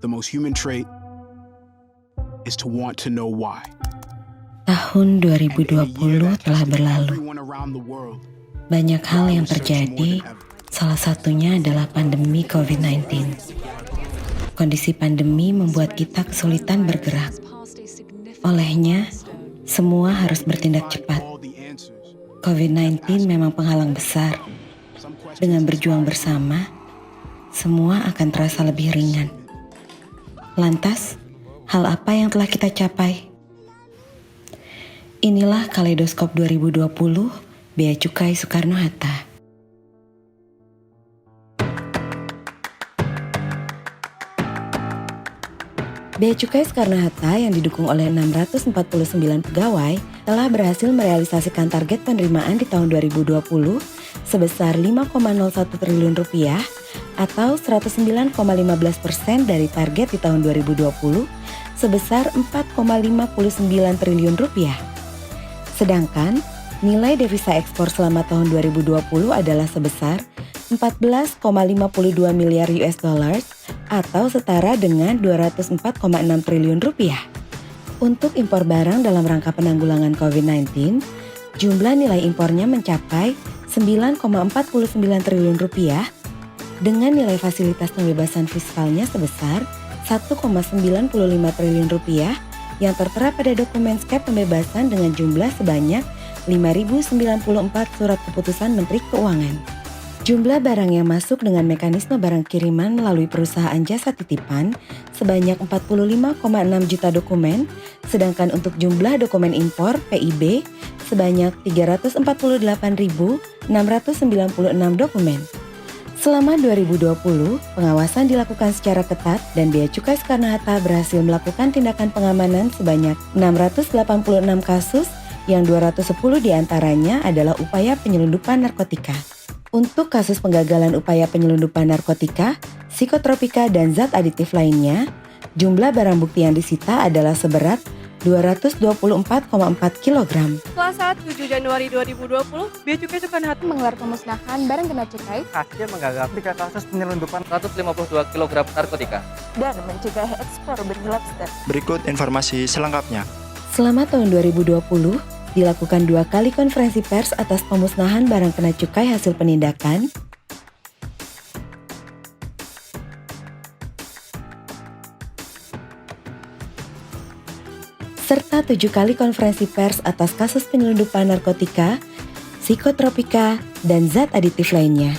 the most human trait is to want to know why. Tahun 2020 telah berlalu. Everyone around the world Banyak hal yang terjadi, salah satunya adalah pandemi COVID-19. Kondisi pandemi membuat kita kesulitan bergerak. Olehnya, semua harus bertindak cepat. all the answers. COVID-19 memang penghalang besar. Dengan berjuang bersama, semua akan terasa lebih ringan. Lantas, hal apa yang telah kita capai? Inilah Kaleidoskop 2020 Bea Cukai Soekarno-Hatta. Bea Cukai Soekarno-Hatta yang didukung oleh 649 pegawai telah berhasil merealisasikan target penerimaan di tahun 2020 sebesar 5,01 triliun rupiah atau 109,15% dari target di tahun 2020 sebesar 4,59 triliun rupiah. Sedangkan nilai devisa ekspor selama tahun 2020 adalah sebesar 14,52 miliar US dollars atau setara dengan 204,6 triliun rupiah. Untuk impor barang dalam rangka penanggulangan COVID-19, jumlah nilai impornya mencapai 9,49 triliun rupiah dengan nilai fasilitas pembebasan fiskalnya sebesar 1,95 triliun rupiah yang tertera pada dokumen skep pembebasan dengan jumlah sebanyak 5.094 surat keputusan Menteri Keuangan. Jumlah barang yang masuk dengan mekanisme barang kiriman melalui perusahaan jasa titipan sebanyak 45,6 juta dokumen, sedangkan untuk jumlah dokumen impor (PIB) sebanyak 348.696 dokumen. Selama 2020, pengawasan dilakukan secara ketat dan Bea Cukai Soekarno-Hatta berhasil melakukan tindakan pengamanan sebanyak 686 kasus yang 210 diantaranya adalah upaya penyelundupan narkotika. Untuk kasus penggagalan upaya penyelundupan narkotika, psikotropika, dan zat aditif lainnya, jumlah barang bukti yang disita adalah seberat 224,4 kg. Selasa 7 Januari 2020, Bea Cukai Soekarno-Hatta menggelar pemusnahan barang kena cukai Hasil menggagal 3 kasus penyelundupan 152 kg narkotika dan mencegah ekspor benih lobster. Berikut informasi selengkapnya. Selama tahun 2020, dilakukan 2 kali konferensi pers atas pemusnahan barang kena cukai hasil penindakan, serta 7 kali konferensi pers atas kasus penyelundupan narkotika, psikotropika, dan zat aditif lainnya.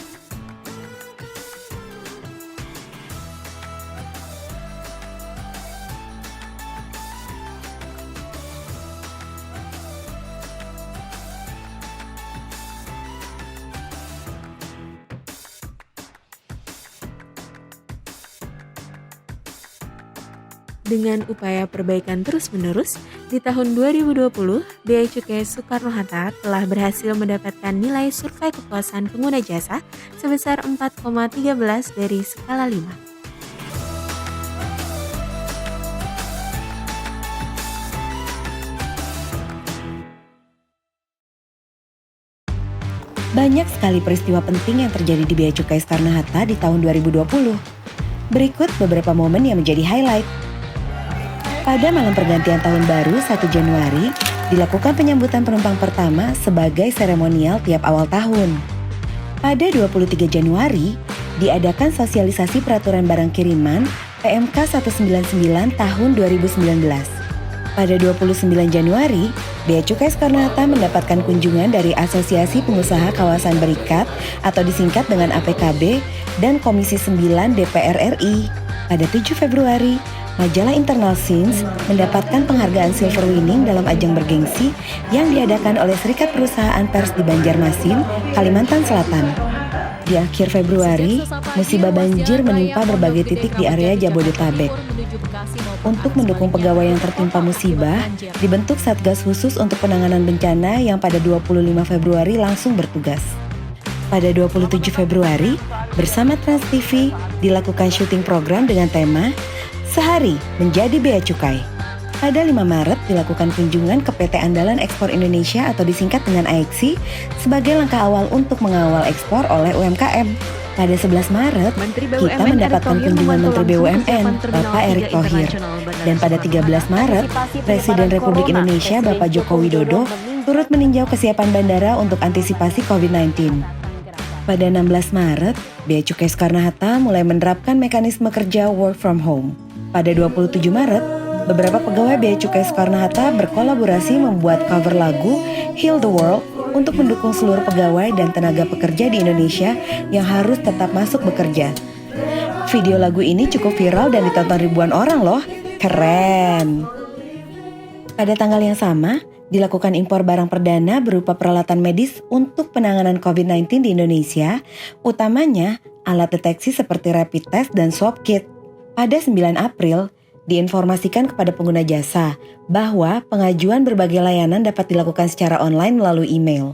Dengan upaya perbaikan terus-menerus, di tahun 2020, Bea Cukai Soekarno-Hatta telah berhasil mendapatkan nilai survei kepuasan pengguna jasa sebesar 4,13 dari skala 5. Banyak sekali peristiwa penting yang terjadi di Bea Cukai Soekarno-Hatta di tahun 2020. Berikut beberapa momen yang menjadi highlight. Pada malam pergantian tahun baru 1 Januari, dilakukan penyambutan penumpang pertama sebagai seremonial tiap awal tahun. Pada 23 Januari, diadakan sosialisasi peraturan barang kiriman PMK 199 tahun 2019. Pada 29 Januari, Bea Cukai Soekarno-Hatta mendapatkan kunjungan dari Asosiasi Pengusaha Kawasan Berikat atau disingkat dengan APKB dan Komisi 9 DPR RI. Pada 7 Februari, majalah Internal Scenes mendapatkan penghargaan Silver Winning dalam ajang bergengsi yang diadakan oleh Serikat Perusahaan Pers di Banjarmasin, Kalimantan Selatan. Di akhir Februari, musibah banjir menimpa berbagai titik di area Jabodetabek. Untuk mendukung pegawai yang tertimpa musibah, dibentuk Satgas Khusus untuk Penanganan Bencana yang pada 25 Februari langsung bertugas. Pada 27 Februari, bersama Trans TV, dilakukan syuting program dengan tema Sehari Menjadi Bea Cukai. Pada 5 Maret dilakukan kunjungan ke PT Andalan Ekspor Indonesia atau disingkat dengan AEXI sebagai langkah awal untuk mengawal ekspor oleh UMKM. Pada 11 Maret, kita mendapatkan kunjungan Menteri BUMN, Bapak Erick Thohir. Dan pada 13 Maret, Presiden Republik Indonesia, Bapak Joko Widodo, turut meninjau kesiapan bandara untuk antisipasi COVID-19. Pada 16 Maret, Bea Cukai Soekarno-Hatta mulai menerapkan mekanisme kerja work from home. Pada 27 Maret, beberapa pegawai Bea Cukai Soekarno-Hatta berkolaborasi membuat cover lagu Heal the World untuk mendukung seluruh pegawai dan tenaga pekerja di Indonesia yang harus tetap masuk bekerja. Video lagu ini cukup viral dan ditonton ribuan orang loh. Keren! Pada tanggal yang sama, dilakukan impor barang perdana berupa peralatan medis untuk penanganan COVID-19 di Indonesia, utamanya alat deteksi seperti rapid test dan swab kit. Pada 9 April, diinformasikan kepada pengguna jasa bahwa pengajuan berbagai layanan dapat dilakukan secara online melalui email.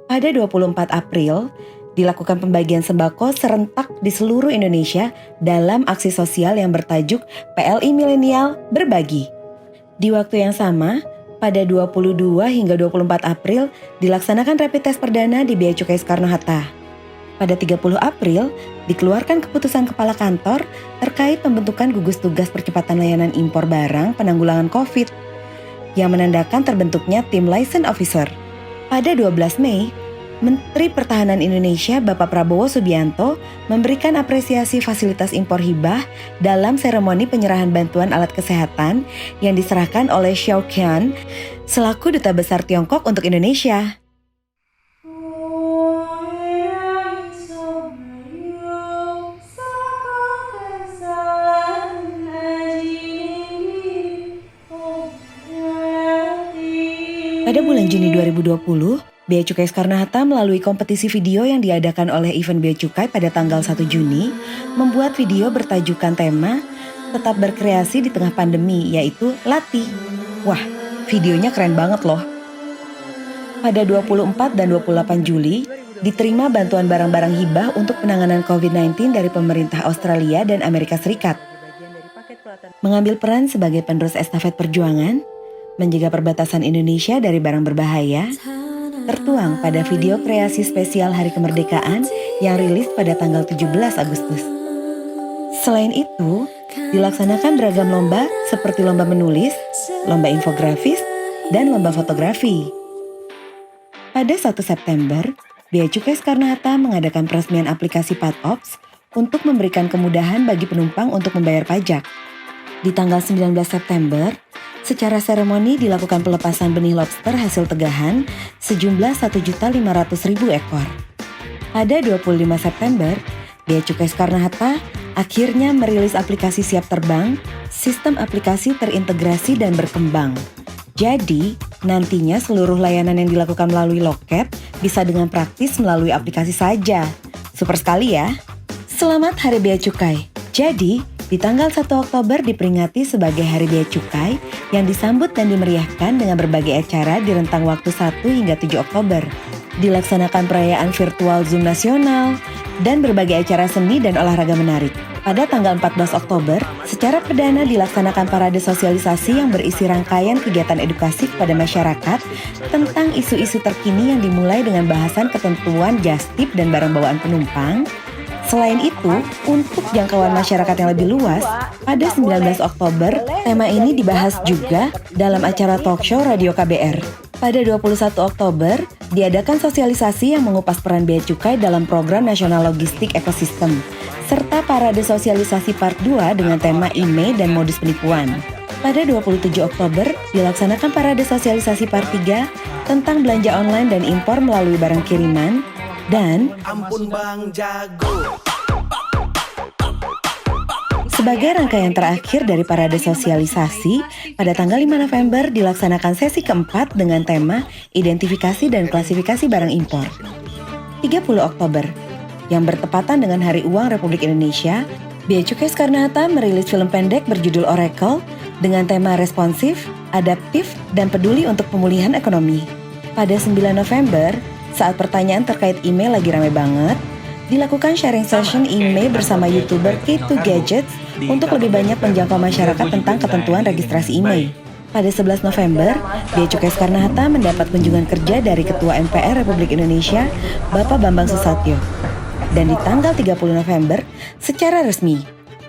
Pada 24 April, dilakukan pembagian sembako serentak di seluruh Indonesia dalam aksi sosial yang bertajuk PLI Milenial Berbagi. Di waktu yang sama, pada 22 hingga 24 April dilaksanakan rapid test perdana di Bea Cukai Soekarno-Hatta. Pada 30 April, dikeluarkan keputusan Kepala Kantor terkait pembentukan gugus tugas percepatan layanan impor barang penanggulangan COVID yang menandakan terbentuknya tim license officer. Pada 12 Mei, Menteri Pertahanan Indonesia Bapak Prabowo Subianto memberikan apresiasi fasilitas impor hibah dalam seremoni penyerahan bantuan alat kesehatan yang diserahkan oleh Xiao Qian selaku Duta Besar Tiongkok untuk Indonesia. Pada bulan Juni 2020, Bea Cukai Soekarno-Hatta melalui kompetisi video yang diadakan oleh event Bea Cukai pada tanggal 1 Juni, membuat video bertajukan tema Tetap Berkreasi di Tengah Pandemi, yaitu Latih. Wah, videonya keren banget loh. Pada 24 dan 28 Juli, diterima bantuan barang-barang hibah untuk penanganan COVID-19 dari pemerintah Australia dan Amerika Serikat. Mengambil peran sebagai penerus estafet perjuangan, menjaga perbatasan Indonesia dari barang berbahaya, tertuang pada video kreasi spesial Hari Kemerdekaan yang rilis pada tanggal 17 Agustus. Selain itu, dilaksanakan beragam lomba seperti lomba menulis, lomba infografis, dan lomba fotografi. Pada 1 September, Bea Cukai Soekarno-Hatta mengadakan peresmian aplikasi PadOps untuk memberikan kemudahan bagi penumpang untuk membayar pajak. Di tanggal 19 September, secara seremoni dilakukan pelepasan benih lobster hasil tegahan sejumlah 1.500.000 ekor. Pada 25 September, Bea Cukai Soekarno-Hatta akhirnya merilis aplikasi Siap Terbang, sistem aplikasi terintegrasi dan berkembang. Jadi, nantinya seluruh layanan yang dilakukan melalui loket bisa dengan praktis melalui aplikasi saja. Super sekali ya! Selamat Hari Bea Cukai. Jadi, di tanggal 1 Oktober diperingati sebagai Hari Bea Cukai yang disambut dan dimeriahkan dengan berbagai acara di rentang waktu 1 hingga 7 Oktober. Dilaksanakan perayaan virtual Zoom nasional dan berbagai acara seni dan olahraga menarik. Pada tanggal 14 Oktober, secara perdana dilaksanakan parade sosialisasi yang berisi rangkaian kegiatan edukasi kepada masyarakat tentang isu-isu terkini yang dimulai dengan bahasan ketentuan jastip dan barang bawaan penumpang. Selain itu, untuk jangkauan masyarakat yang lebih luas, pada 19 Oktober, tema ini dibahas juga dalam acara talk show Radio KBR. Pada 21 Oktober, diadakan sosialisasi yang mengupas peran Bea Cukai dalam program nasional logistik ekosistem, serta parade sosialisasi part 2 dengan tema IMEI dan modus penipuan. Pada 27 Oktober, dilaksanakan parade sosialisasi part 3 tentang belanja online dan impor melalui barang kiriman, dan Ampun Bang Jago. sebagai rangkaian terakhir dari parade sosialisasi, pada tanggal 5 November dilaksanakan sesi keempat dengan tema Identifikasi dan Klasifikasi Barang Impor. 30 Oktober, yang bertepatan dengan Hari Uang Republik Indonesia, Bea Cukai Soekarno-Hatta merilis film pendek berjudul Oracle dengan tema responsif, adaptif, dan peduli untuk pemulihan ekonomi. Pada 9 November, saat pertanyaan terkait email lagi rame banget, dilakukan sharing session email bersama YouTuber K2 Gadgets untuk lebih banyak menjangkau masyarakat tentang ketentuan registrasi email. Pada 11 November, Bea Cukai Soekarno-Hatta mendapat kunjungan kerja dari Ketua MPR Republik Indonesia, Bapak Bambang Susatyo. Dan di tanggal 30 November, secara resmi,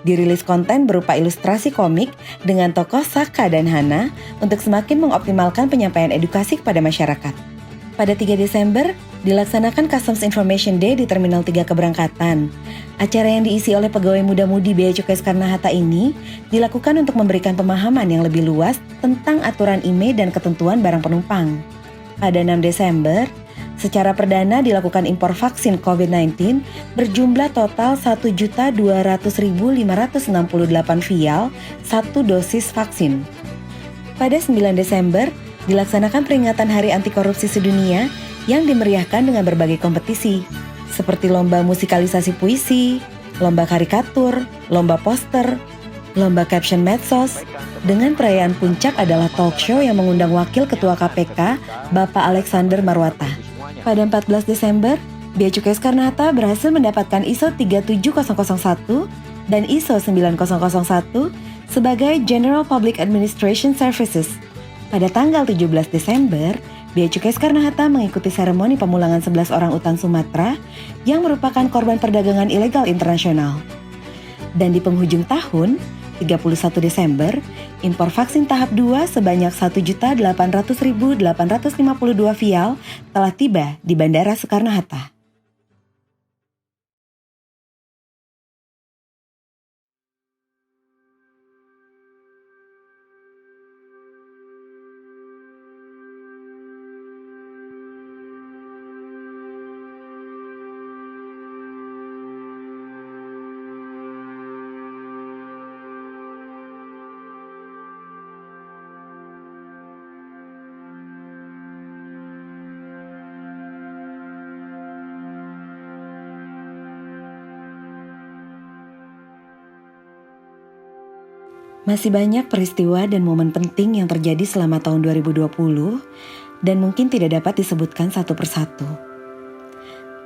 dirilis konten berupa ilustrasi komik dengan tokoh Saka dan Hana untuk semakin mengoptimalkan penyampaian edukasi kepada masyarakat. Pada 3 Desember, dilaksanakan Customs Information Day di Terminal 3 Keberangkatan. Acara yang diisi oleh pegawai muda-mudi Bea Cukai Soekarno-Hatta ini dilakukan untuk memberikan pemahaman yang lebih luas tentang aturan IMEI dan ketentuan barang penumpang. Pada 6 Desember, secara perdana dilakukan impor vaksin COVID-19 berjumlah total 1.200.568 vial, 1 dosis vaksin. Pada 9 Desember, dilaksanakan peringatan Hari Anti Korupsi Sedunia yang dimeriahkan dengan berbagai kompetisi, seperti lomba musikalisasi puisi, lomba karikatur, lomba poster, lomba caption medsos. Dengan perayaan puncak adalah talk show yang mengundang Wakil Ketua KPK, Bapak Alexander Marwata. Pada 14 Desember, Bea Cukai Soekarno-Hatta berhasil mendapatkan ISO 37001 dan ISO 9001 sebagai General Public Administration Services. Pada tanggal 17 Desember, Bea Cukai Soekarno-Hatta mengikuti seremoni pemulangan 11 orang utan Sumatera yang merupakan korban perdagangan ilegal internasional. Dan di penghujung tahun, 31 Desember, impor vaksin tahap 2 sebanyak 1.800.852 vial telah tiba di Bandara Soekarno-Hatta. Masih banyak peristiwa dan momen penting yang terjadi selama tahun 2020 dan mungkin tidak dapat disebutkan satu persatu.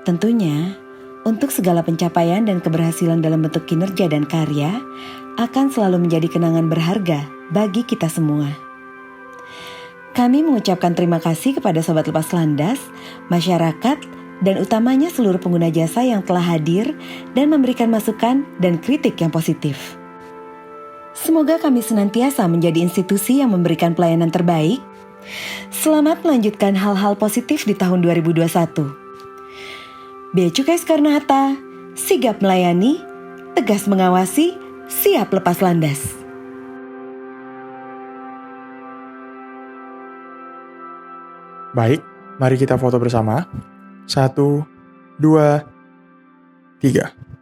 Tentunya, untuk segala pencapaian dan keberhasilan dalam bentuk kinerja dan karya akan selalu menjadi kenangan berharga bagi kita semua. Kami mengucapkan terima kasih kepada Sobat Lepas Landas, masyarakat, dan utamanya seluruh pengguna jasa yang telah hadir dan memberikan masukan dan kritik yang positif. Semoga kami senantiasa menjadi institusi yang memberikan pelayanan terbaik. Selamat melanjutkan hal-hal positif di tahun 2021. Bea Cukai Soekarno-Hatta, sigap melayani, tegas mengawasi, siap lepas landas. Baik, mari kita foto bersama. 1, 2, 3.